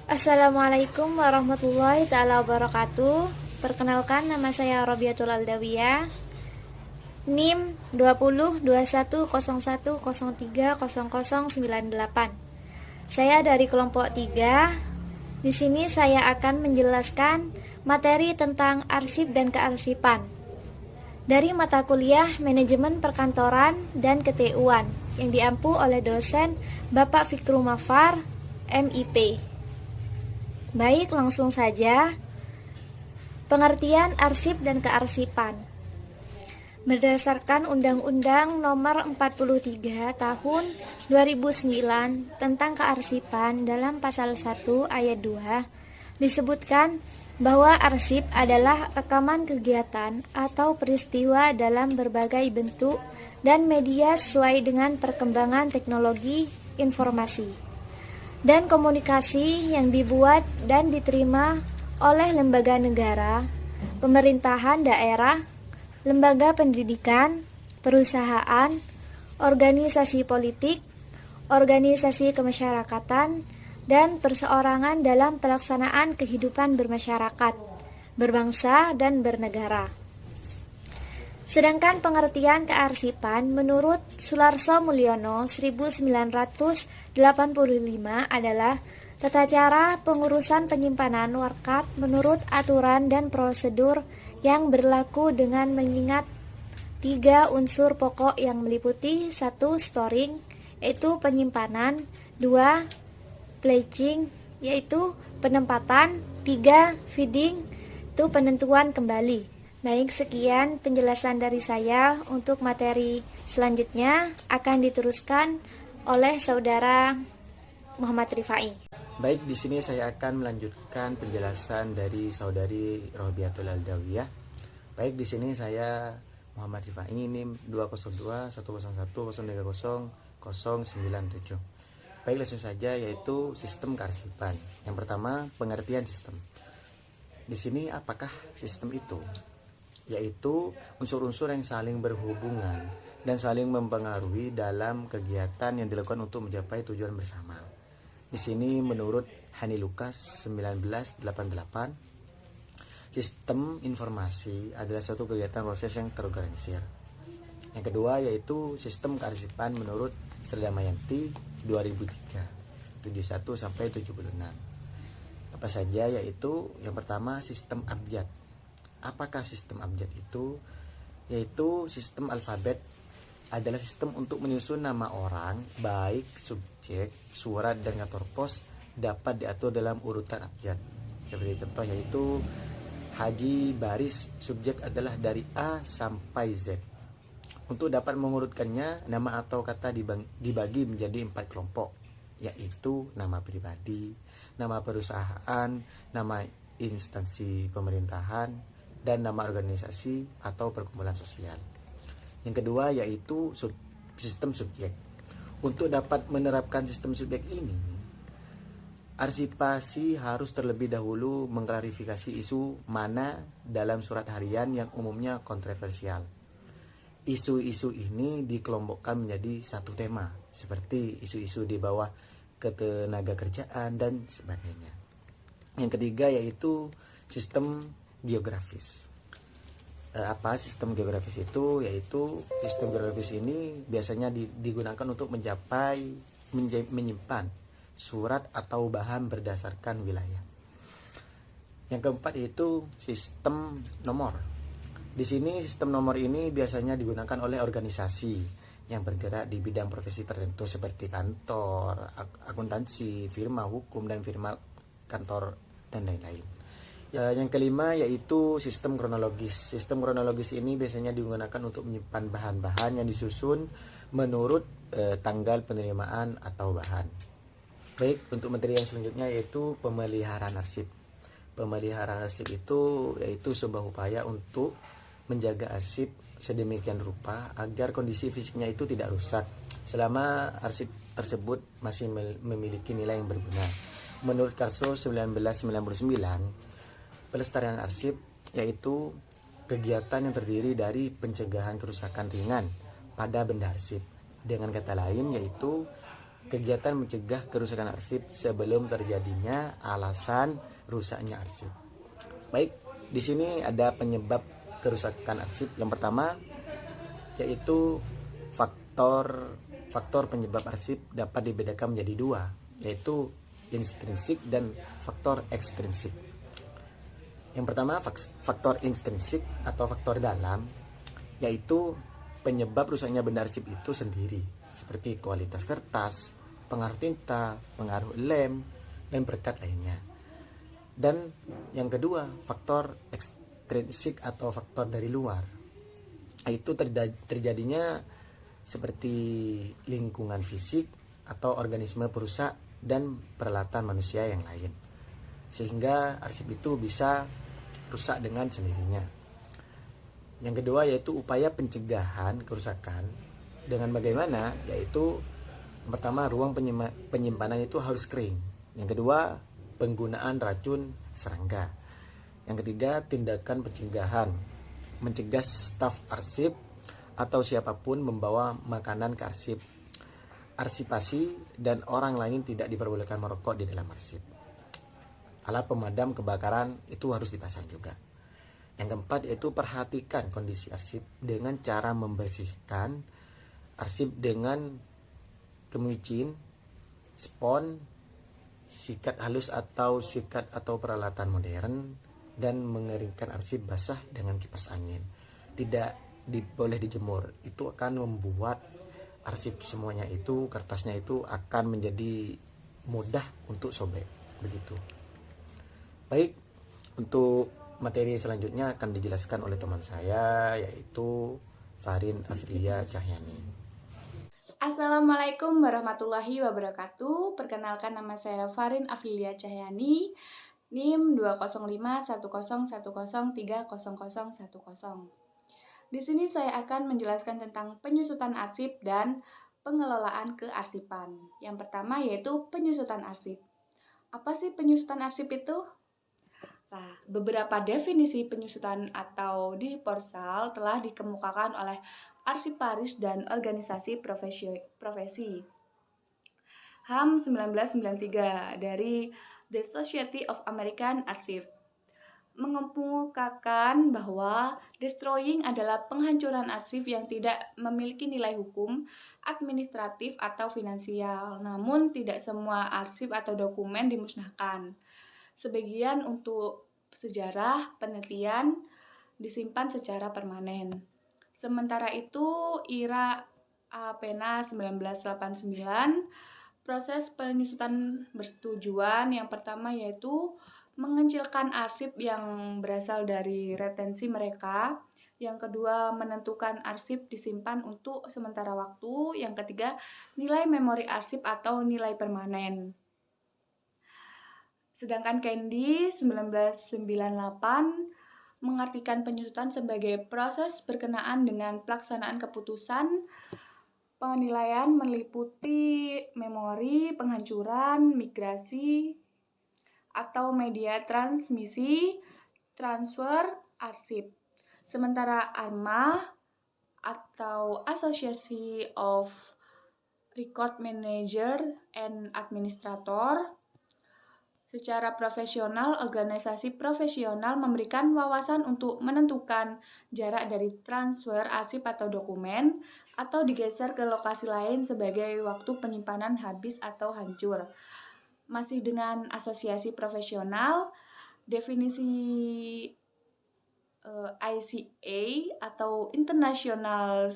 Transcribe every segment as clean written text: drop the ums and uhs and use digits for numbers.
Assalamualaikum warahmatullahi taala wabarakatuh. Perkenalkan, nama saya Robiatul Aldawiyah. NIM 202101030098. Saya dari kelompok 3. Di sini saya akan menjelaskan materi tentang arsip dan kearsipan dari mata kuliah Manajemen Perkantoran dan Keteluan yang diampu oleh dosen Bapak Fikru Mafar, MIP. Baik, langsung saja. Pengertian arsip dan kearsipan. Berdasarkan Undang-Undang Nomor 43 Tahun 2009 tentang kearsipan, dalam pasal 1 ayat 2 disebutkan bahwa arsip adalah rekaman kegiatan atau peristiwa dalam berbagai bentuk dan media sesuai dengan perkembangan teknologi informasi dan komunikasi yang dibuat dan diterima oleh lembaga negara, pemerintahan daerah, lembaga pendidikan, perusahaan, organisasi politik, organisasi kemasyarakatan, dan perseorangan dalam pelaksanaan kehidupan bermasyarakat, berbangsa, dan bernegara. Sedangkan pengertian kearsipan menurut Sularso Mulyono 1985 adalah tata cara pengurusan penyimpanan warkat menurut aturan dan prosedur yang berlaku dengan mengingat 3 unsur pokok yang meliputi 1. Storing, yaitu penyimpanan, 2. Pledging, yaitu penempatan, 3. Feeding, itu penentuan kembali. Baik, sekian penjelasan dari saya. Untuk materi selanjutnya akan diteruskan oleh saudara Muhammad Rifai. Baik, di sini saya akan melanjutkan penjelasan dari saudari Robiatul Aldawiyah. Baik, di sini saya Muhammad Rifai, NIM 202.101.09097. Baik, langsung saja, yaitu sistem kearsipan. Yang pertama, pengertian sistem. Di sini apakah sistem itu? Yaitu unsur-unsur yang saling berhubungan dan saling mempengaruhi dalam kegiatan yang dilakukan untuk mencapai tujuan bersama. Di sini menurut Hani Lukas 1988, sistem informasi adalah suatu kegiatan proses yang terorganisir. Yang kedua yaitu sistem kearsipan menurut Serdamayanti 2003 71 sampai 76. Apa saja? Yaitu yang pertama sistem abjad. Apakah sistem abjad itu? Yaitu sistem alfabet adalah sistem untuk menyusun nama orang, baik subjek, surat, dan kantor pos dapat diatur dalam urutan abjad. Seperti contoh yaitu Haji Baris, subjek adalah dari A sampai Z. Untuk dapat mengurutkannya, nama atau kata dibagi menjadi 4 kelompok, yaitu nama pribadi, nama perusahaan, nama instansi pemerintahan, dan nama organisasi atau perkumpulan sosial. Yang kedua yaitu sistem subjek. Untuk dapat menerapkan sistem subjek ini, arsipasi harus terlebih dahulu mengklarifikasi isu mana dalam surat harian yang umumnya kontroversial. Isu-isu ini dikelompokkan menjadi satu tema, seperti isu-isu di bawah ketenaga kerjaan dan sebagainya. Yang ketiga yaitu sistem geografis. Apa sistem geografis itu? Yaitu sistem geografis ini biasanya digunakan untuk menyimpan surat atau bahan berdasarkan wilayah. Yang keempat yaitu sistem nomor. Di sini sistem nomor ini biasanya digunakan oleh organisasi yang bergerak di bidang profesi tertentu seperti kantor, akuntansi, firma hukum, dan firma kantor, dan lain-lain. Yang kelima yaitu sistem kronologis. Sistem kronologis ini biasanya digunakan untuk menyimpan bahan-bahan yang disusun menurut tanggal penerimaan atau bahan. Baik, untuk materi yang selanjutnya yaitu pemeliharaan arsip. Pemeliharaan arsip itu yaitu sebuah upaya untuk menjaga arsip sedemikian rupa agar kondisi fisiknya itu tidak rusak selama arsip tersebut masih memiliki nilai yang berguna. Menurut Karso 1999, pelestarian arsip yaitu kegiatan yang terdiri dari pencegahan kerusakan ringan pada benda arsip. Dengan kata lain yaitu kegiatan mencegah kerusakan arsip sebelum terjadinya alasan rusaknya arsip. Baik, di sini ada penyebab kerusakan arsip. Yang pertama yaitu faktor penyebab arsip dapat dibedakan menjadi dua, yaitu intrinsik dan faktor ekstrinsik. Yang pertama faktor intrinsik atau faktor dalam, yaitu penyebab rusaknya benda arsip itu sendiri, seperti kualitas kertas, pengaruh tinta, pengaruh lem, dan berkat lainnya. Dan yang kedua, faktor ekstrinsik atau faktor dari luar, yaitu terjadinya seperti lingkungan fisik atau organisme perusak dan peralatan manusia yang lain, sehingga arsip itu bisa rusak dengan sendirinya. Yang kedua yaitu upaya pencegahan kerusakan dengan bagaimana, yaitu pertama ruang penyimpanan itu harus kering. Yang kedua penggunaan racun serangga. Yang ketiga tindakan pencegahan, mencegah staf arsip atau siapapun membawa makanan ke arsip, arsipasi, dan orang lain tidak diperbolehkan merokok di dalam arsip. Alat pemadam kebakaran itu harus dipasang juga. Yang keempat yaitu perhatikan kondisi arsip dengan cara membersihkan arsip dengan kemicin, spons, sikat halus atau sikat atau peralatan modern, dan mengeringkan arsip basah dengan kipas angin. Tidak boleh dijemur, itu akan membuat arsip semuanya itu, kertasnya itu akan menjadi mudah untuk sobek, begitu. Baik, untuk materi selanjutnya akan dijelaskan oleh teman saya, yaitu Farin Afrilia Cahyani. Assalamualaikum warahmatullahi wabarakatuh. Perkenalkan, nama saya Farin Afrilia Cahyani, NIM 2051010300010. Di sini saya akan menjelaskan tentang penyusutan arsip dan pengelolaan kearsipan. Yang pertama yaitu penyusutan arsip. Apa sih penyusutan arsip itu? Nah, beberapa definisi penyusutan atau dispersal telah dikemukakan oleh arsiparis dan organisasi profesi. HAM 1993 dari The Society of American Archives mengemukakan bahwa destroying adalah penghancuran arsip yang tidak memiliki nilai hukum, administratif, atau finansial. Namun, tidak semua arsip atau dokumen dimusnahkan. Sebagian untuk sejarah penelitian disimpan secara permanen. Sementara itu, IRA Pena 1989, proses penyusutan bertujuan yang pertama yaitu mengecilkan arsip yang berasal dari retensi mereka. Yang kedua, menentukan arsip disimpan untuk sementara waktu. Yang ketiga, nilai memori arsip atau nilai permanen. Sedangkan Candy 1998 mengartikan penyusutan sebagai proses berkenaan dengan pelaksanaan keputusan penilaian meliputi memori, penghancuran, migrasi, atau media transmisi, transfer, arsip. Sementara ARMA atau Association of Record Manager and Administrator, secara profesional, organisasi profesional memberikan wawasan untuk menentukan jarak dari transfer arsip atau dokumen atau digeser ke lokasi lain sebagai waktu penyimpanan habis atau hancur. Masih dengan asosiasi profesional, definisi ICA atau International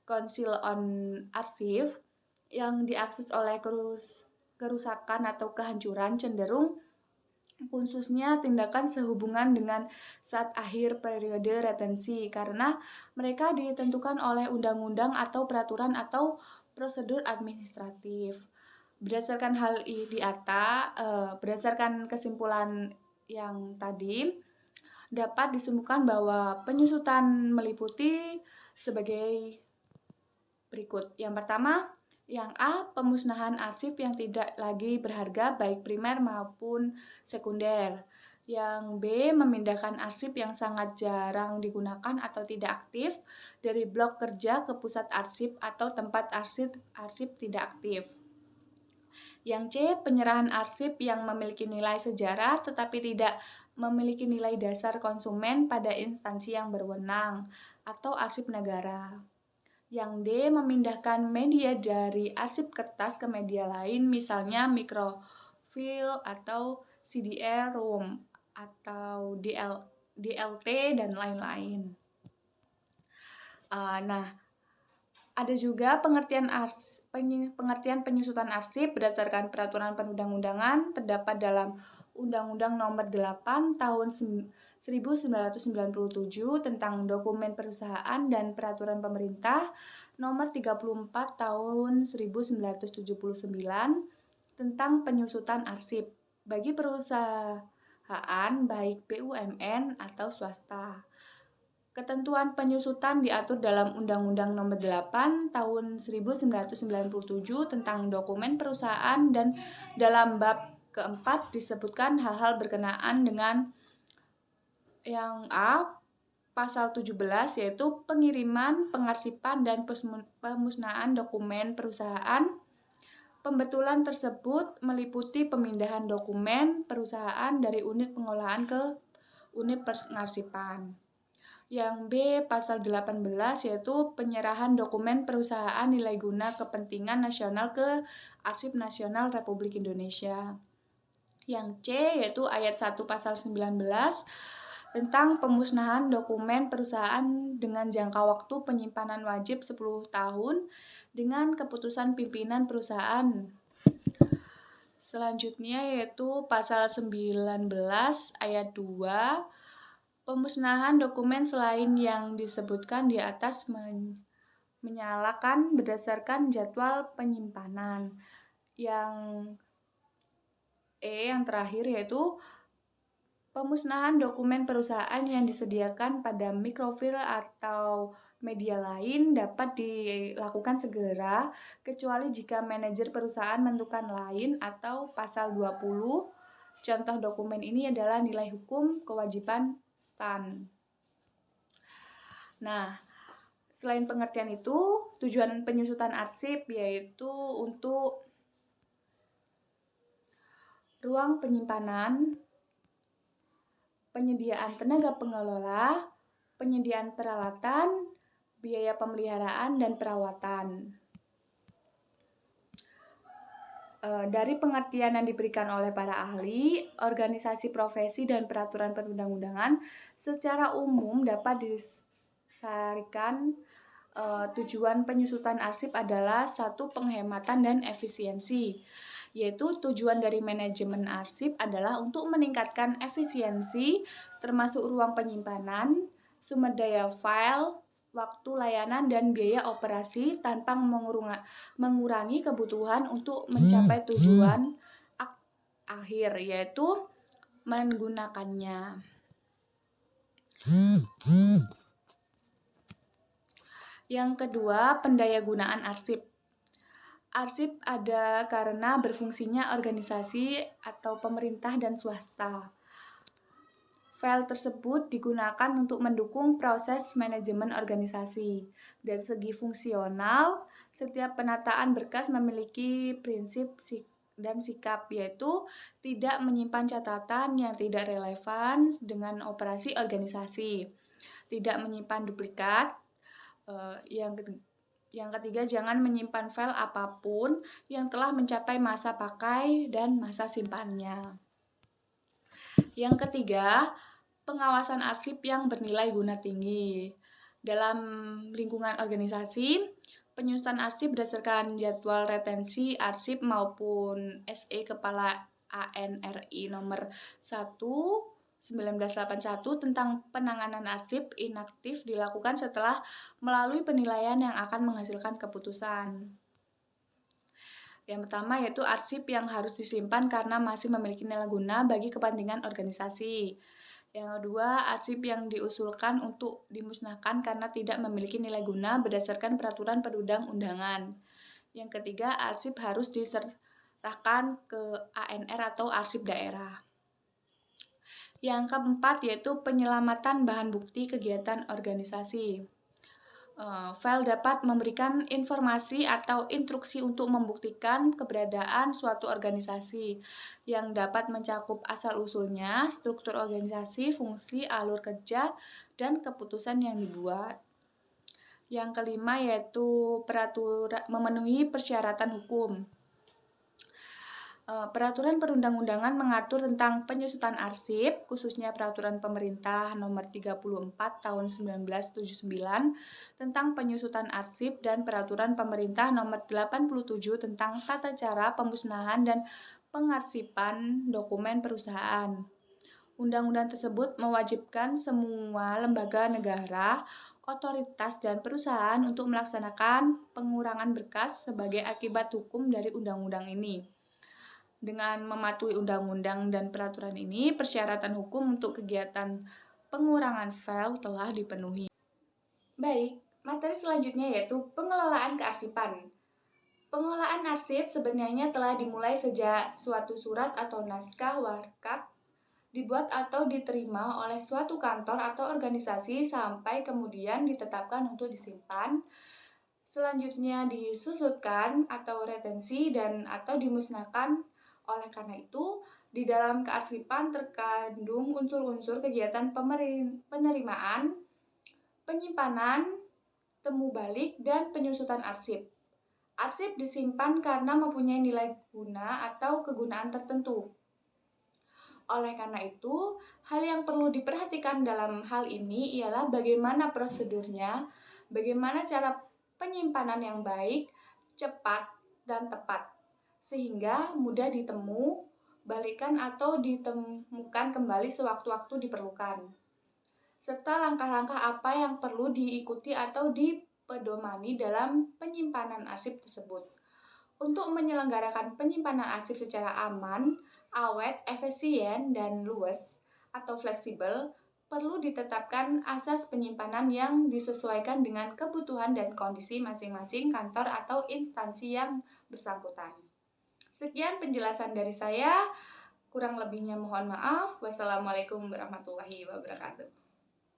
Council on Archive yang diakses oleh kerusakan atau kehancuran cenderung khususnya tindakan sehubungan dengan saat akhir periode retensi karena mereka ditentukan oleh undang-undang atau peraturan atau prosedur administratif. Berdasarkan hal di atas, berdasarkan kesimpulan yang tadi, dapat disimpulkan bahwa penyusutan meliputi sebagai berikut. Yang pertama, yang A, pemusnahan arsip yang tidak lagi berharga baik primer maupun sekunder. Yang B, memindahkan arsip yang sangat jarang digunakan atau tidak aktif dari blok kerja ke pusat arsip atau tempat arsip tidak aktif. Yang C, penyerahan arsip yang memiliki nilai sejarah tetapi tidak memiliki nilai dasar konsumen pada instansi yang berwenang atau arsip negara. Yang D, memindahkan media dari arsip kertas ke media lain, misalnya mikrofilm atau CDR-ROM atau DLT dan lain-lain. Nah, ada juga pengertian penyusutan arsip berdasarkan peraturan perundang-undangan terdapat dalam Undang-Undang Nomor 8 Tahun 1997 tentang dokumen perusahaan dan peraturan pemerintah Nomor 34 Tahun 1979 tentang penyusutan arsip bagi perusahaan baik BUMN atau swasta. Ketentuan penyusutan diatur dalam Undang-Undang Nomor 8 Tahun 1997 tentang dokumen perusahaan dan dalam bab keempat disebutkan hal-hal berkenaan dengan yang A, pasal 17 yaitu pengiriman, pengarsipan, dan pemusnahan dokumen perusahaan. Pembetulan tersebut meliputi pemindahan dokumen perusahaan dari unit pengolahan ke unit pengarsipan. Yang B, pasal 18 yaitu penyerahan dokumen perusahaan nilai guna kepentingan nasional ke Arsip Nasional Republik Indonesia. Yang C, yaitu ayat 1 pasal 19 tentang pemusnahan dokumen perusahaan dengan jangka waktu penyimpanan wajib 10 tahun dengan keputusan pimpinan perusahaan. Selanjutnya yaitu pasal 19 ayat 2, pemusnahan dokumen selain yang disebutkan di atas menyalakan berdasarkan jadwal penyimpanan. Yang E, yang terakhir yaitu pemusnahan dokumen perusahaan yang disediakan pada mikrofilm atau media lain dapat dilakukan segera kecuali jika manajer perusahaan menentukan lain atau pasal 20. Contoh dokumen ini adalah nilai hukum kewajiban STAN. Nah, selain pengertian itu, tujuan penyusutan arsip yaitu untuk ruang penyimpanan, penyediaan tenaga pengelola, penyediaan peralatan, biaya pemeliharaan, dan perawatan. Dari pengertian yang diberikan oleh para ahli, organisasi profesi dan peraturan perundang-undangan secara umum dapat disarikan tujuan penyusutan arsip adalah satu, penghematan dan efisiensi, yaitu tujuan dari manajemen arsip adalah untuk meningkatkan efisiensi termasuk ruang penyimpanan, sumber daya file, waktu layanan, dan biaya operasi tanpa mengurangi kebutuhan untuk mencapai tujuan akhir, yaitu menggunakannya. Yang kedua, pendayagunaan arsip. Arsip ada karena berfungsinya organisasi atau pemerintah dan swasta. File tersebut digunakan untuk mendukung proses manajemen organisasi. Dari segi fungsional, setiap penataan berkas memiliki prinsip dan sikap, yaitu tidak menyimpan catatan yang tidak relevan dengan operasi organisasi, tidak menyimpan duplikat. Yang ketiga, jangan menyimpan file apapun yang telah mencapai masa pakai dan masa simpannya. Yang ketiga, pengawasan arsip yang bernilai guna tinggi. Dalam lingkungan organisasi, penyusutan arsip berdasarkan jadwal retensi arsip maupun SE Kepala ANRI nomor 1/1981 tentang penanganan arsip inaktif dilakukan setelah melalui penilaian yang akan menghasilkan keputusan. Yang pertama yaitu arsip yang harus disimpan karena masih memiliki nilai guna bagi kepentingan organisasi. Yang kedua, arsip yang diusulkan untuk dimusnahkan karena tidak memiliki nilai guna berdasarkan peraturan perundang-undangan. Yang ketiga, arsip harus diserahkan ke ANR atau arsip daerah. Yang keempat yaitu penyelamatan bahan bukti kegiatan organisasi. File dapat memberikan informasi atau instruksi untuk membuktikan keberadaan suatu organisasi yang dapat mencakup asal-usulnya, struktur organisasi, fungsi, alur kerja, dan keputusan yang dibuat. Yang kelima yaitu peraturan memenuhi persyaratan hukum. Peraturan perundang-undangan mengatur tentang penyusutan arsip, khususnya Peraturan Pemerintah Nomor 34 Tahun 1979 tentang penyusutan arsip dan Peraturan Pemerintah Nomor 87 tentang tata cara pemusnahan dan pengarsipan dokumen perusahaan. Undang-undang tersebut mewajibkan semua lembaga negara, otoritas, dan perusahaan untuk melaksanakan pengurangan berkas sebagai akibat hukum dari undang-undang ini. Dengan mematuhi undang-undang dan peraturan ini, persyaratan hukum untuk kegiatan pengurangan file telah dipenuhi. Baik, materi selanjutnya yaitu pengelolaan kearsipan. Pengelolaan arsip sebenarnya telah dimulai sejak suatu surat atau naskah warkat dibuat atau diterima oleh suatu kantor atau organisasi sampai kemudian ditetapkan untuk disimpan, selanjutnya disusutkan atau retensi dan atau dimusnahkan. Oleh karena itu, di dalam kearsipan terkandung unsur-unsur kegiatan penerimaan, penyimpanan, temu balik, dan penyusutan arsip. Arsip disimpan karena mempunyai nilai guna atau kegunaan tertentu. Oleh karena itu, hal yang perlu diperhatikan dalam hal ini ialah bagaimana prosedurnya, bagaimana cara penyimpanan yang baik, cepat, dan tepat, sehingga mudah balikan atau ditemukan kembali sewaktu-waktu diperlukan. Serta langkah-langkah apa yang perlu diikuti atau dipedomani dalam penyimpanan arsip tersebut. Untuk menyelenggarakan penyimpanan arsip secara aman, awet, efisien, dan luas atau fleksibel, perlu ditetapkan asas penyimpanan yang disesuaikan dengan kebutuhan dan kondisi masing-masing kantor atau instansi yang bersangkutan. Sekian penjelasan dari saya, kurang lebihnya mohon maaf. Wassalamualaikum warahmatullahi wabarakatuh.